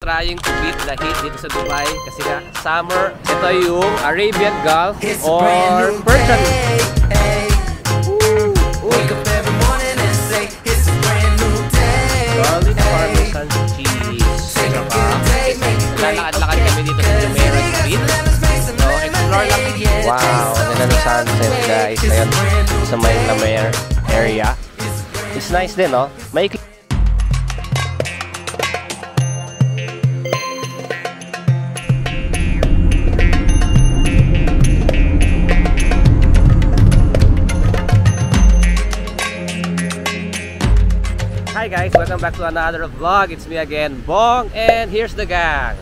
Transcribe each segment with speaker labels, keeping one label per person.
Speaker 1: trying to beat the heat dito sa Dubai kasi nga summer. Ito yung Arabian Gulf or Persian. Garlic parmesan cheese. Lalakad-lakad kami dito sa Jumeirah Street. So, explore lang. Wow, ganda ng sunset guys. Ayan, sa may Jumeirah area. It's nice din, no? May Hi guys, welcome back to another vlog. It's me again, Bong, and here's the gang.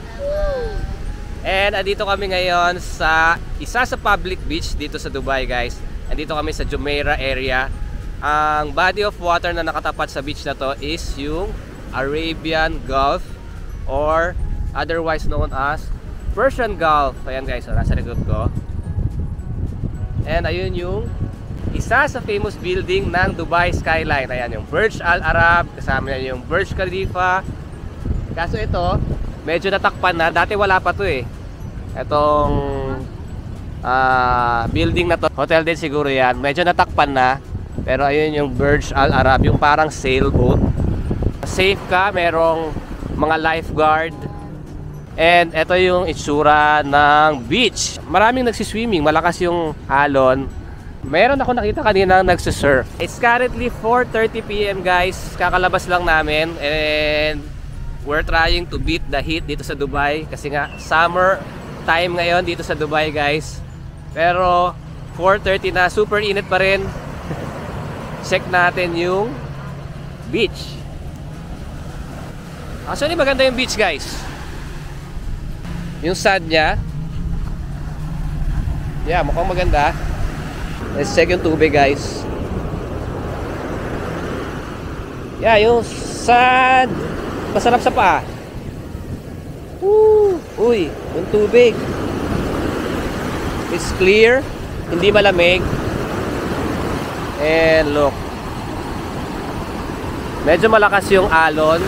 Speaker 1: And andito kami ngayon sa isa sa public beach dito sa Dubai, guys. Andito kami sa Jumeirah area. Ang body of water na nakatapat sa beach na to is yung Arabian Gulf or otherwise known as Persian Gulf. Ayan guys, so nasa likod ko. And ayun yung isa sa famous building ng Dubai skyline. Ayan yung Burj Al Arab, kasama niya yung Burj Khalifa. Kaso ito, medyo natakpan na. Dati wala pa to eh. Itong building na to, hotel din siguro yan. Medyo natakpan na. Pero ayun yung Burj Al Arab, yung parang sailboat. Safe ka, merong mga lifeguard. And ito yung itsura ng beach. Maraming nagsiswimming, malakas yung alon. Meron ako nakita kanina nagsisurf. It's currently 4:30 PM guys. Kakalabas lang namin and we're trying to beat the heat dito sa Dubai kasi nga summer time ngayon dito sa Dubai guys. Pero 4:30 na, super init pa rin. Check natin yung beach. Actually maganda yung beach guys. Yung sand niya, yeah, mukhang maganda. Let's check yung tubig guys. Yeah, yung sand masarap sa paa. Uy, yung tubig it's clear, hindi malamig. And look, medyo malakas yung alon.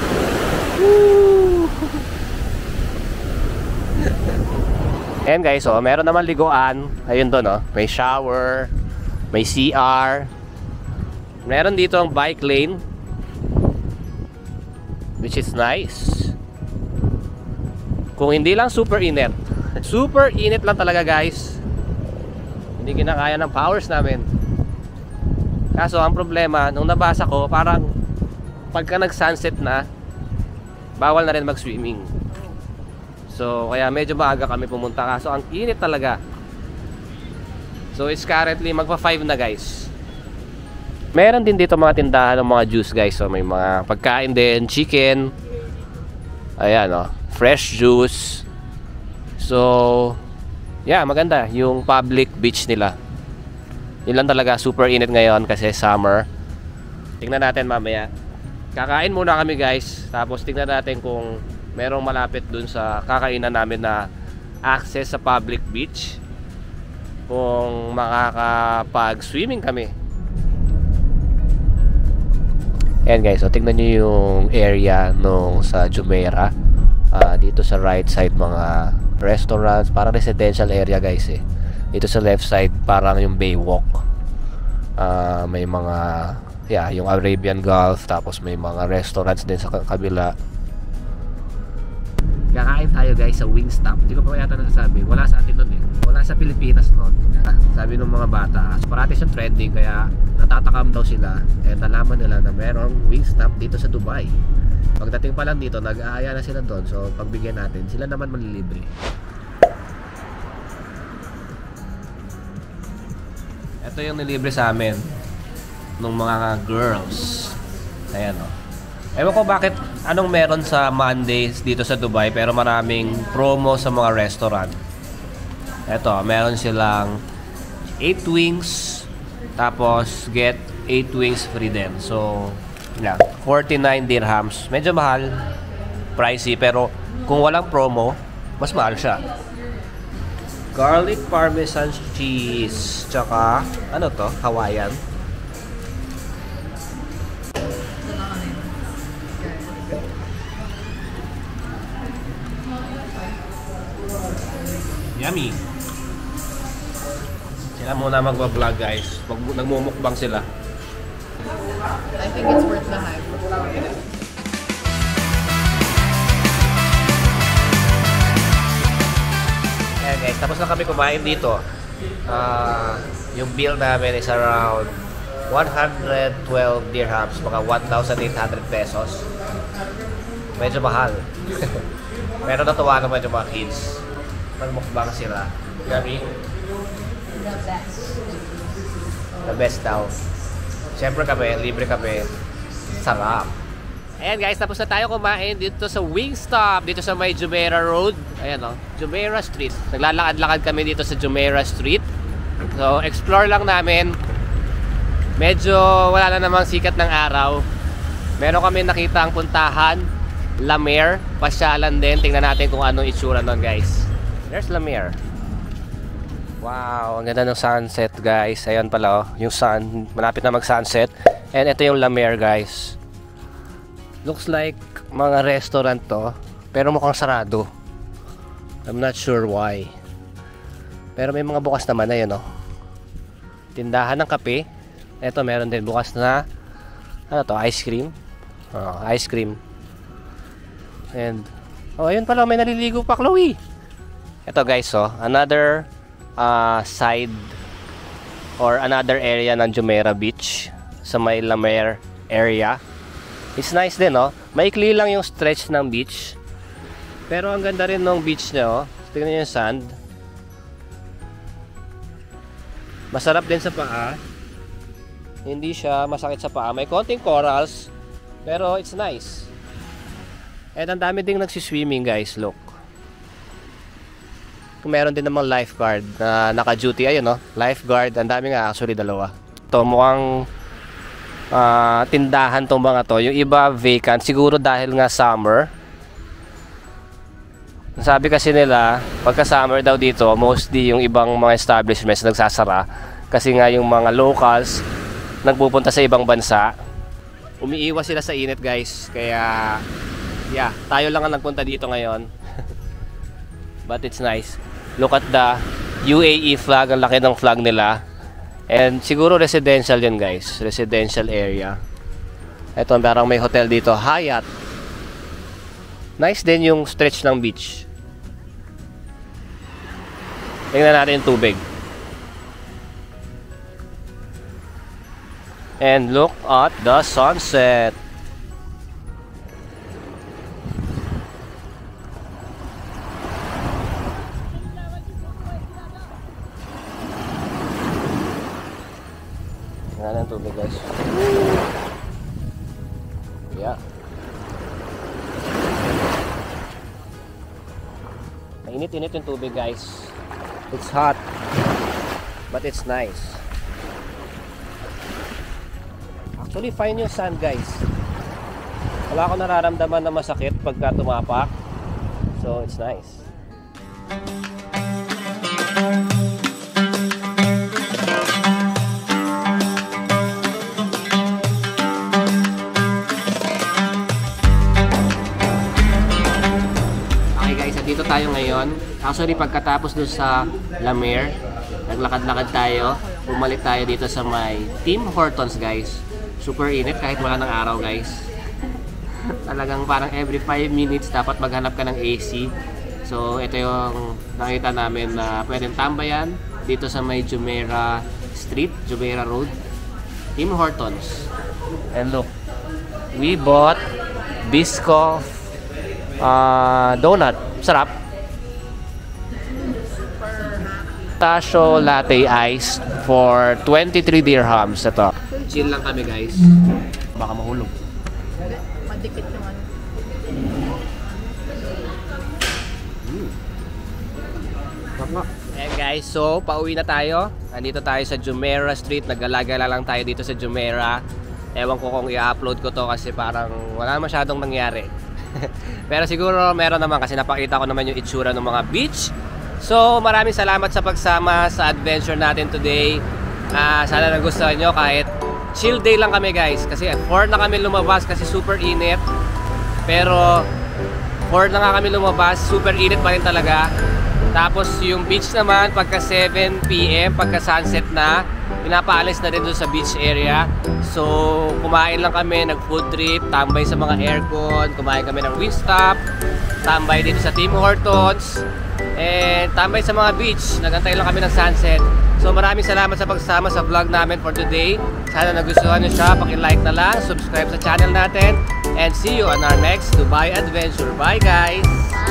Speaker 1: Ayan guys, so meron naman liguan. Ayun doon, oh, may shower, may CR. Meron dito ang bike lane, which is nice. Kung hindi lang super init. Super init lang talaga guys. Hindi kinakaya ng powers namin. Kaso ang problema, nung nabasa ko, parang pagka nag-sunset na, bawal na rin mag-swimming. So kaya medyo maaga kami pumunta. Kaso ang init talaga. So it's currently magpa 5 na guys. Meron din dito mga tindahan ng mga juice guys. So may mga pagkain din, chicken. Ayan oh, fresh juice. So yeah, maganda yung public beach nila. Yun lang talaga, super init ngayon kasi summer. Tingnan natin mamaya. Kakain muna kami guys. Tapos tingnan natin kung merong malapit dun sa kakainan namin na access sa public beach. Kung makakapag-swimming kami. Ayan guys, so tingnan nyo yung area nung sa Jumeirah. Dito sa right side mga restaurants, parang residential area guys eh. Dito sa left side parang yung Baywalk. May mga, yeah, yung Arabian Gulf. Tapos may mga restaurants din sa kabila. Kakain tayo guys sa Wingstop. Hindi ko pa yata nasasabi. Wala sa atin nun eh. Wala sa Pilipinas nun. Sabi ng mga bata, parati siyang trending kaya natatakam daw sila. And nalaman nila na merong Wingstop dito sa Dubai. Pagdating pa lang dito, nag-aaya na sila doon. So pagbigyan natin, sila naman manlilibre. Ito yung nilibre sa amin nung mga girls. Ayan o. Ewan ko bakit anong meron sa Mondays dito sa Dubai pero maraming promo sa mga restaurant. Eto, meron silang 8 wings tapos get 8 wings free din. So, yeah, 49 dirhams. Medyo mahal, pricey, pero kung walang promo, mas mahal siya. Garlic parmesan cheese, tsaka ano to, Hawaiian. Yummy! Sila muna magbablog guys. Nagmumukbang sila.
Speaker 2: I think it's worth the hype.
Speaker 1: Ayan guys, tapos na kami kumain dito. Yung bill namin is around 112 dirhams, mga 1,800 pesos. Medyo mahal. Pero natuwa naman yung mga kids. Magmukbang sila. Yummy.
Speaker 2: The best.
Speaker 1: The best daw. Siyempre kami, libre kami. Sarap. Ayan guys, tapos na tayo kumain dito sa Wingstop, dito sa may Jumeirah Road. Ayan o, Jumeirah Street. Naglalakad-lakad kami dito sa Jumeirah Street. So, explore lang namin. Medyo wala na namang sikat ng araw. Meron kami nakita ang puntahan, La Mer. Pasyalan din. Tingnan natin kung anong itsura nun guys. There's La Mer. Wow, ang ganda ng sunset guys. Ayan pala oh, yung sun. Malapit na mag-sunset. And ito yung La Mer guys. Looks like mga restaurant to. Pero mukhang sarado. I'm not sure why. Pero may mga bukas naman. Ayan oh. Tindahan ng kape. Ito meron din bukas na ano to, ice cream. Ice cream. And oh, ayun pala may naliligo pa, Chloe. Ito guys oh, another side or another area ng Jumeirah Beach sa may La Mer area. It's nice din oh. Maikli lang yung stretch ng beach. Pero ang ganda rin ng beach niya oh. Tingnan niyo yung sand. Masarap din sa paa. Hindi siya masakit sa paa. May konting corals, pero it's nice. And ang dami ding nagsiswimming guys, look. Meron din namang lifeguard na naka-duty. Ayun no, lifeguard. Ang dami nga actually, dalawa. Ito mukhang tindahan tong mga to. Yung iba vacant, siguro dahil nga summer. Sabi kasi nila, pagka summer daw dito, mostly yung ibang mga establishments nagsasara. Kasi nga yung mga locals nagpupunta sa ibang bansa. Umiiwas sila sa init guys. Kaya yeah, tayo lang ang nagpunta dito ngayon. But it's nice. Look at the UAE flag. Ang laki ng flag nila. And siguro residential yun guys. Residential area. Ito parang may hotel dito, Hyatt. Nice din yung stretch ng beach. Tingnan natin yung tubig. And look at the sunset. Tingnan natin yung tubig guys. Yeah. Mainit-init yung tubig guys. It's hot, but it's nice. Actually fine yung sand guys. Wala akong nararamdaman na masakit pagka tumapak. So it's nice. Okay guys, dito tayo ngayon. Actually pagkatapos doon sa La Mer, naglakad-lakad tayo. Bumalik tayo dito sa may Tim Hortons guys. Super init kahit wala ng araw guys. Talagang parang every 5 minutes dapat maghanap ka ng AC. So ito yung nakita namin na pwedeng tambayan dito sa may Jumeirah Street, Jumeirah Road, Tim Hortons. And look, we bought Biscoff donut. Sarap. Pistachio latte ice for 23 dirhams. Ito. Chill lang kami guys. Baka mahulog.
Speaker 2: Madikit naman.
Speaker 1: Ayan guys, so pauwi na tayo. Nandito tayo sa Jumeirah Street. Naggalagala lang tayo dito sa Jumeirah. Ewan ko kung i-upload ko to kasi parang wala masyadong nangyari. Pero siguro meron naman kasi napakita ko naman yung itsura ng mga beach. So maraming salamat sa pagsama sa adventure natin today. Sana nagustuhan nyo kahit chill day lang kami guys. Kasi 4 na kami lumabas kasi super init. Pero 4 na nga kami lumabas, super init pa rin talaga. Tapos yung beach naman, pagka 7 PM, pagka sunset na, pinapaalis na rin doon sa beach area. So, kumain lang kami, nag-food trip, tambay sa mga aircon, kumain kami ng Wingstop, tambay dito sa Tim Hortons, and tambay sa mga beach, nagantay lang kami ng sunset. So, maraming salamat sa pagsama sa vlog namin for today. Sana nagustuhan nyo siya, paki-like na lang, subscribe sa channel natin, and see you on our next Dubai adventure. Bye guys!